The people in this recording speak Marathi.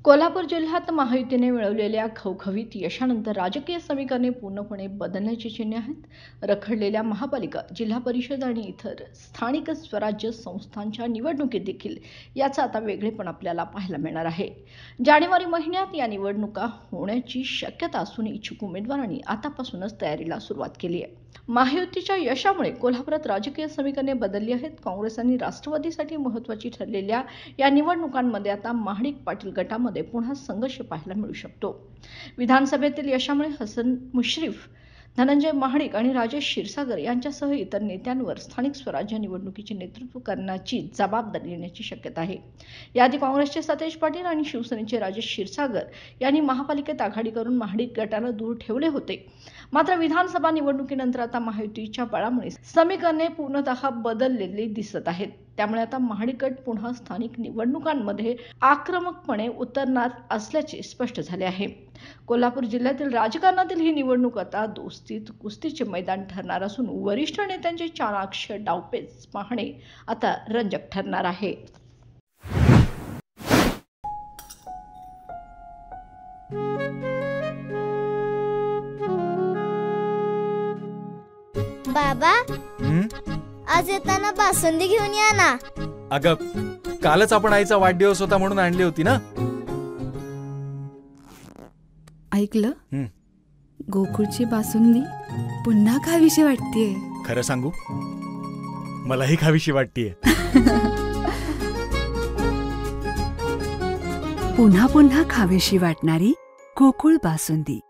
कोल्हापूर जिल्ह्यात महायुतीने मिळवलेल्या खवखवीत यशानंतर राजकीय समीकरणे पूर्णपणे बदलण्याची चिन्हे आहेत. रखडलेल्या महापालिका, जिल्हा परिषद आणि इतर स्थानिक स्वराज्य संस्थांच्या निवडणुकीत देखील याचा आता वेगळेपण आपल्याला पाहायला मिळणार आहे. जानेवारी महिन्यात या निवडणुका होण्याची शक्यता असून इच्छुक उमेदवारांनी आतापासूनच तयारीला सुरुवात केली आहे. महायुतीच्या यशामुळे कोल्हापुरात राजकीय समीकरणे बदलली आहेत. काँग्रेस आणि राष्ट्रवादीसाठी महत्त्वाची ठरलेल्या या निवडणुकांमध्ये आता महाडिक पाटील गटामध्ये पुन्हा संघर्ष पाहायला मिळू शकतो. विधानसभेतील यशामुळे हसन मुश्रीफ, धनंजय महाडिक आणि राजेश क्षीरसागर यांच्यासह इतर नेत्यांवर स्थानिक स्वराज्य निवडणुकीचे नेतृत्व करण्याची जबाबदारी येण्याची शक्यता आहे. याआधी काँग्रेसचे सतेज पाटील आणि शिवसेनेचे राजेश क्षीरसागर यांनी महापालिकेत आघाडी करून महाडिक गटाला दूर ठेवले होते. मात्र विधानसभा निवडणुकीनंतर आता महायुतीच्या बळामुळे समीकरणे पूर्णतः बदललेली दिसत आहेत. त्यामुळे आता महाडिक गट पुन्हा स्थानिक निवडणुकांमध्ये आक्रमकपणे उतरणार असल्याचे स्पष्ट झाले आहे. कोल्हापूर जिल्ह्यातील राजकारणातील ही निवडणूक आता दोस्तीत कुस्तीचे मैदान ठरणार असून वरिष्ठ नेत्यांचे चाणाक्ष डावपेच पाहणे आता रंजक ठरणार आहे. बाबा, आज येताना बासुंदी घेऊन या ना. अगं, कालच आपण आईचा वाढदिवस होता म्हणून आणली होती ना. ऐकलं, गोकुळची बासुंदी पुन्हा खावीशी वाटतेय. खरं सांगू, मलाही खावीशी वाटतेय. पुन्हा पुन्हा खावीशी वाटणारी गोकुळ बासुंदी.